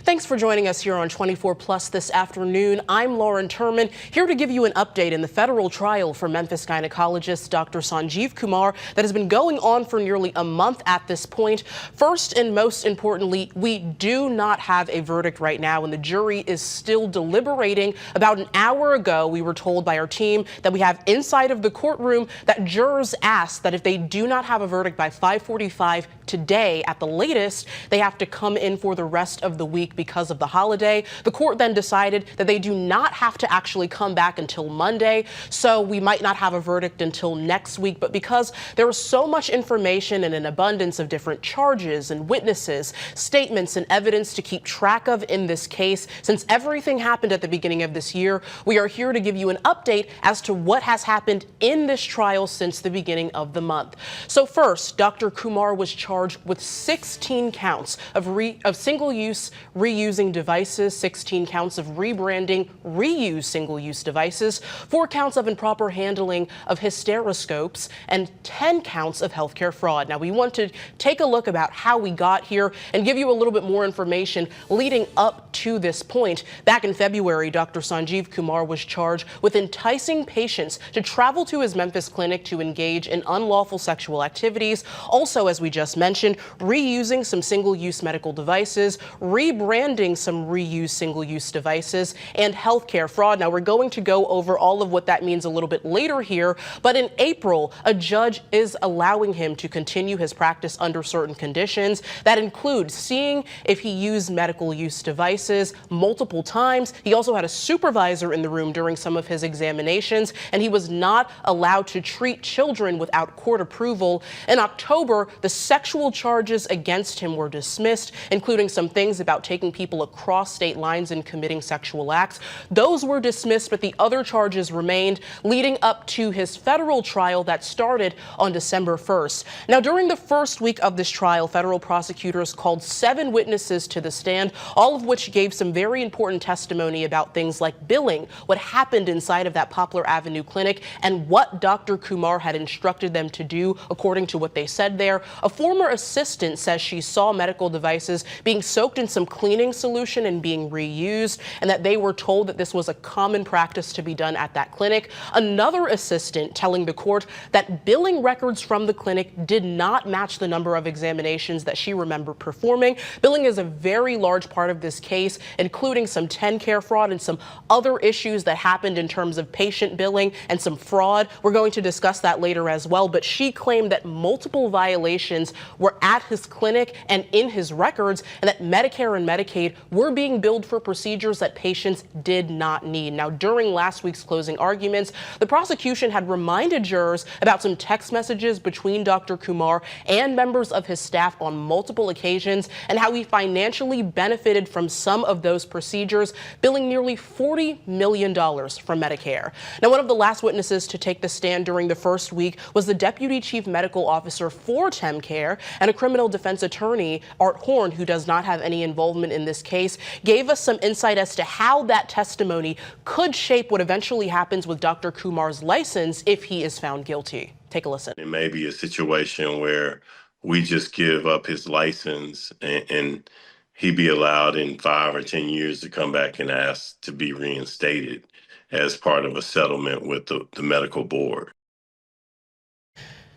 Thanks for joining us here on 24 Plus this afternoon. I'm Lauren Turman, here to give you an update in the federal trial for Memphis gynecologist Dr. Sanjeev Kumar that has been going on for nearly a month at this point. First and most importantly, we do not have a verdict right now, and the jury is still deliberating. About an hour ago, we were told by our team that we have inside of the courtroom that jurors asked that if they do not have a verdict by 5:45 today at the latest, they have to come in for the rest of the week because of the holiday. The court then decided that they do not have to actually come back until Monday, so we might not have a verdict until next week. But because there is so much information and an abundance of different charges and witnesses, statements and evidence to keep track of in this case, since everything happened at the beginning of this year, we are here to give you an update as to what has happened in this trial since the beginning of the month. So first, Dr. Kumar was charged with 16 counts of single-use reusing devices, 16 counts of rebranding reused single-use devices, 4 counts of improper handling of hysteroscopes, and 10 counts of healthcare fraud. Now, we want to take a look about how we got here and give you a little bit more information leading up to this point. Back in February, Dr. Sanjeev Kumar was charged with enticing patients to travel to his Memphis clinic to engage in unlawful sexual activities. Also, as we just mentioned, reusing some single-use medical devices, rebranding some reused single-use devices, and healthcare fraud. Now, we're going to go over all of what that means a little bit later here, but in April, a judge is allowing him to continue his practice under certain conditions. That includes seeing if he used medical use devices multiple times. He also had a supervisor in the room during some of his examinations, and he was not allowed to treat children without court approval. In October, the sexual charges against him were dismissed, including some things about taking people across state lines and committing sexual acts. Those were dismissed, but the other charges remained, leading up to his federal trial that started on December 1st. Now, during the first week of this trial, federal prosecutors called 7 witnesses to the stand, all of which gave some very important testimony about things like billing, what happened inside of that Poplar Avenue clinic, and what Dr. Kumar had instructed them to do, according to what they said there. A former assistant says she saw medical devices being soaked in some cleaning solution and being reused, and that they were told that this was a common practice to be done at that clinic. Another assistant telling the court that billing records from the clinic did not match the number of examinations that she remembered performing. Billing is a very large part of this case, including some TennCare fraud and some other issues that happened in terms of patient billing and some fraud. We're going to discuss that later as well, but she claimed that multiple violations were at his clinic and in his records, and that Medicare and Medicaid were being billed for procedures that patients did not need. Now, during last week's closing arguments, the prosecution had reminded jurors about some text messages between Dr. Kumar and members of his staff on multiple occasions, and how he financially benefited from some of those procedures, billing nearly $40 million from Medicare. Now, one of the last witnesses to take the stand during the first week was the Deputy Chief Medical Officer for TennCare, and a criminal defense attorney, Art Horn, who does not have any involvement in this case, gave us some insight as to how that testimony could shape what eventually happens with Dr. Kumar's license if he is found guilty. Take a listen. It may be a situation where we just give up his license and he be allowed in 5 or 10 years to come back and ask to be reinstated as part of a settlement with the medical board.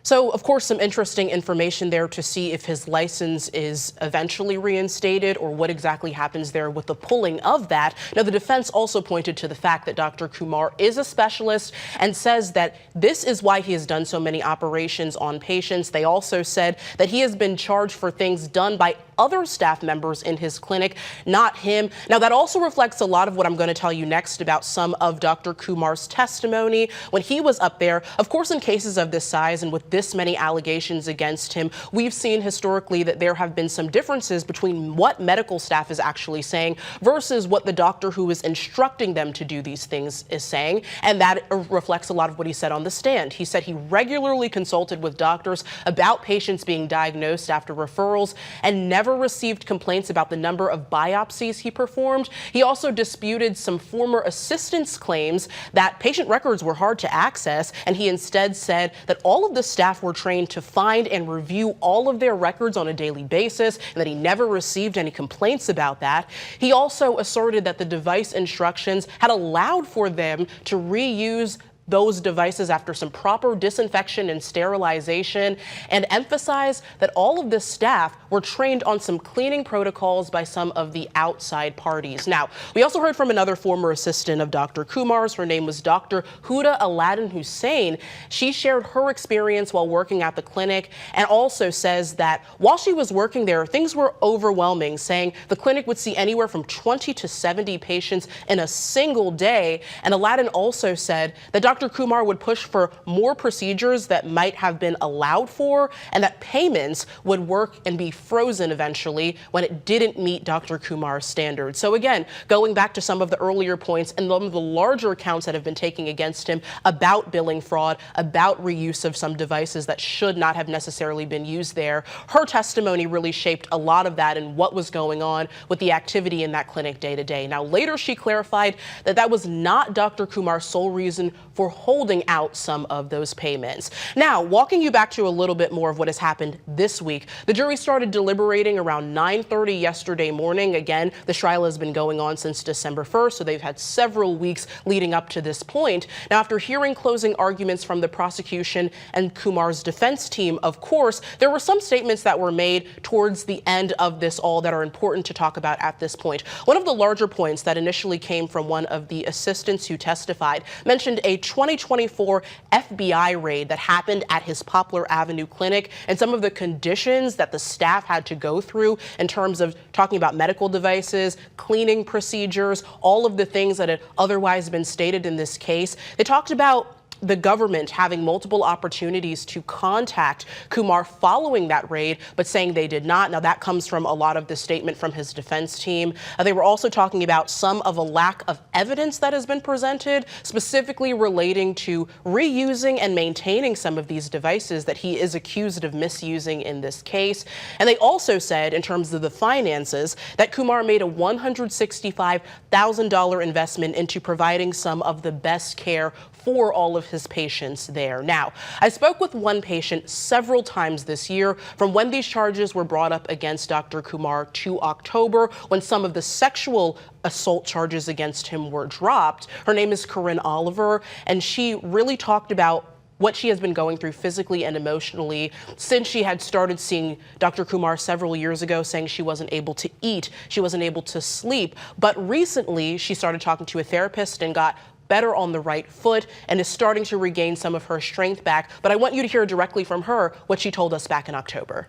So, of course, some interesting information there to see if his license is eventually reinstated or what exactly happens there with the pulling of that. Now, the defense also pointed to the fact that Dr. Kumar is a specialist and says that this is why he has done so many operations on patients. They also said that he has been charged for things done by other staff members in his clinic, not him. Now, that also reflects a lot of what I'm going to tell you next about some of Dr. Kumar's testimony when he was up there. Of course, in cases of this size and with this many allegations against him, we've seen historically that there have been some differences between what medical staff is actually saying versus what the doctor who is instructing them to do these things is saying. And that reflects a lot of what he said on the stand. He said he regularly consulted with doctors about patients being diagnosed after referrals and never never received complaints about the number of biopsies he performed. He also disputed some former assistants' claims that patient records were hard to access, and he instead said that all of the staff were trained to find and review all of their records on a daily basis, and that he never received any complaints about that. He also asserted that the device instructions had allowed for them to reuse those devices after some proper disinfection and sterilization, and emphasized that all of the staff were trained on some cleaning protocols by some of the outside parties. Now, we also heard from another former assistant of Dr. Kumar's. Her name was Dr. Huda Aladdin Hussein. She shared her experience while working at the clinic and also says that while she was working there, things were overwhelming, saying the clinic would see anywhere from 20 to 70 patients in a single day. And Aladdin also said that Dr. Kumar would push for more procedures that might have been allowed for, and that payments would work and be frozen eventually when it didn't meet Dr. Kumar's standards. So again, going back to some of the earlier points and some of the larger accounts that have been taken against him about billing fraud, about reuse of some devices that should not have necessarily been used there, her testimony really shaped a lot of that and what was going on with the activity in that clinic day to day. Now, later she clarified that that was not Dr. Kumar's sole reason for holding out some of those payments. Now, walking you back to a little bit more of what has happened this week, the jury started deliberating around 9:30 yesterday morning. Again, the trial has been going on since December 1st, so they've had several weeks leading up to this point. Now, after hearing closing arguments from the prosecution and Kumar's defense team, of course, there were some statements that were made towards the end of this all that are important to talk about at this point. One of the larger points that initially came from one of the assistants who testified mentioned a 2024 FBI raid that happened at his Poplar Avenue clinic and some of the conditions that the staff had to go through in terms of talking about medical devices, cleaning procedures, all of the things that had otherwise been stated in this case. They talked about the government having multiple opportunities to contact Kumar following that raid, but saying they did not. Now, that comes from a lot of the statement from his defense team. They were also talking about some of a lack of evidence that has been presented, specifically relating to reusing and maintaining some of these devices that he is accused of misusing in this case. And they also said, in terms of the finances, that Kumar made a $165,000 investment into providing some of the best care for all of his patients there. Now, I spoke with one patient several times this year from when these charges were brought up against Dr. Kumar to October, when some of the sexual assault charges against him were dropped. Her name is Corinne Oliver, and she really talked about what she has been going through physically and emotionally since she had started seeing Dr. Kumar several years ago, saying she wasn't able to eat, she wasn't able to sleep. But recently, she started talking to a therapist and got better on the right foot and is starting to regain some of her strength back. But I want you to hear directly from her what she told us back in October.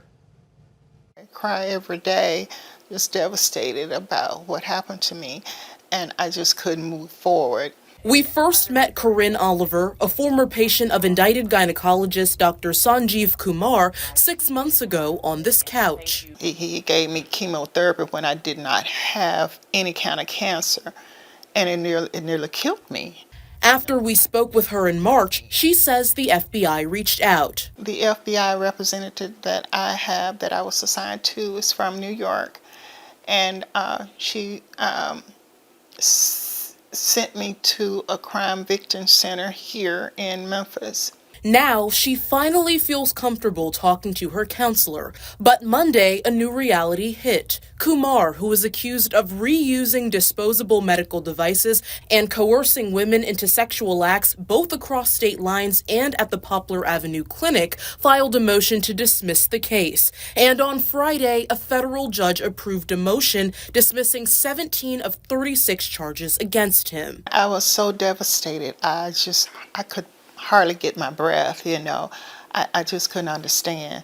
I cry every day, just devastated about what happened to me, and I just couldn't move forward. We first met Corinne Oliver, a former patient of indicted gynecologist Dr. Sanjeev Kumar, 6 months ago on this couch. He gave me chemotherapy when I did not have any kind of cancer, and it nearly killed me. After we spoke with her in March, she says the FBI reached out. The FBI representative that I was assigned to is from New York, and she sent me to a crime victim center here in Memphis. Now, she finally feels comfortable talking to her counselor. But Monday, a new reality hit. Kumar, who was accused of reusing disposable medical devices and coercing women into sexual acts both across state lines and at the Poplar Avenue clinic, filed a motion to dismiss the case. And on Friday, a federal judge approved a motion dismissing 17 of 36 charges against him. I was so devastated. I could hardly get my breath, I just couldn't understand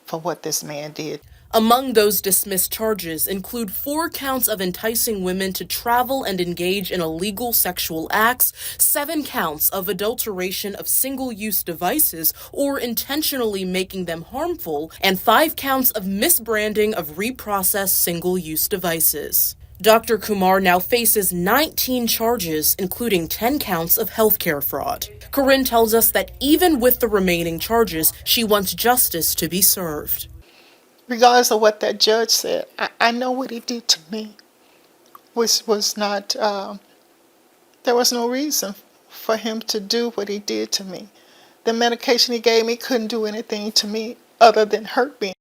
for what this man did. Among those dismissed charges include 4 counts of enticing women to travel and engage in illegal sexual acts, 7 counts of adulteration of single-use devices or intentionally making them harmful, and 5 counts of misbranding of reprocessed single-use devices. Dr. Kumar now faces 19 charges, including 10 counts of healthcare fraud. Corinne tells us that even with the remaining charges, she wants justice to be served. regardless of what that judge said, I know what he did to me was not, there was no reason for him to do what he did to me. The medication he gave me couldn't do anything to me other than hurt me.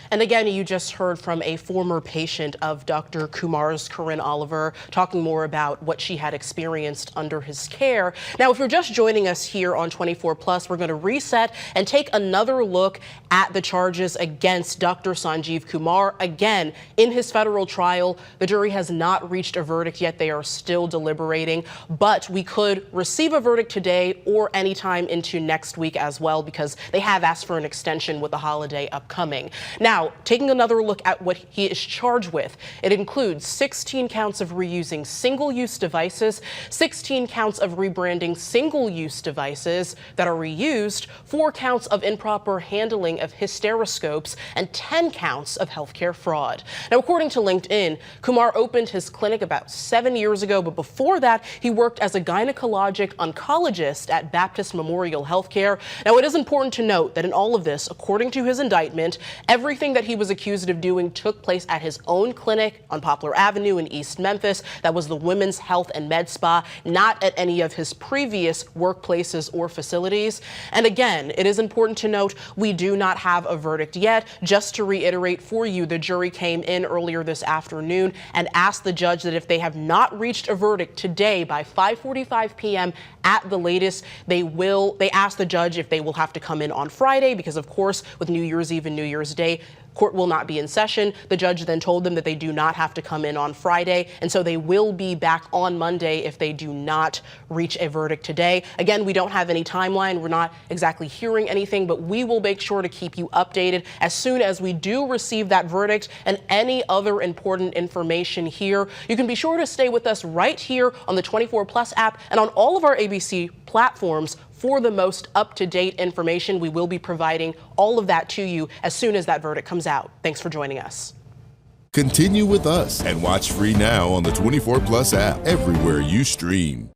And again, you just heard from a former patient of Dr. Kumar's, Corinne Oliver, talking more about what she had experienced under his care. Now, if you're just joining us here on 24+, we're going to reset and take another look at the charges against Dr. Sanjeev Kumar. Again, in his federal trial, the jury has not reached a verdict yet. They are still deliberating, but we could receive a verdict today or anytime into next week as well, because they have asked for an extension with the holiday upcoming. Now, taking another look at what he is charged with, it includes 16 counts of reusing single-use devices, 16 counts of rebranding single-use devices that are reused, 4 counts of improper handling of hysteroscopes, and 10 counts of healthcare fraud. Now, according to LinkedIn, Kumar opened his clinic about 7 years ago, but before that, he worked as a gynecologic oncologist at Baptist Memorial Healthcare. Now, it is important to note that in all of this, according to his indictment, everything that he was accused of doing took place at his own clinic on Poplar Avenue in East Memphis. That was the Women's Health and Med Spa, not at any of his previous workplaces or facilities. And again, it is important to note we do not have a verdict yet. Just to reiterate for you, the jury came in earlier this afternoon and asked the judge that if they have not reached a verdict today by 5:45 p.m. at the latest, they asked the judge if they will have to come in on Friday, because of course, with New Year's Eve and New Year's Day, court will not be in session. The judge then told them that they do not have to come in on Friday, and so they will be back on Monday if they do not reach a verdict today. Again, we don't have any timeline. We're not exactly hearing anything, but we will make sure to keep you updated as soon as we do receive that verdict and any other important information here. You can be sure to stay with us right here on the 24+ app and on all of our ABC platforms for the most up-to-date information. We will be providing all of that to you as soon as that verdict comes out. Thanks for joining us. Continue with us and watch free now on the 24+ app everywhere you stream.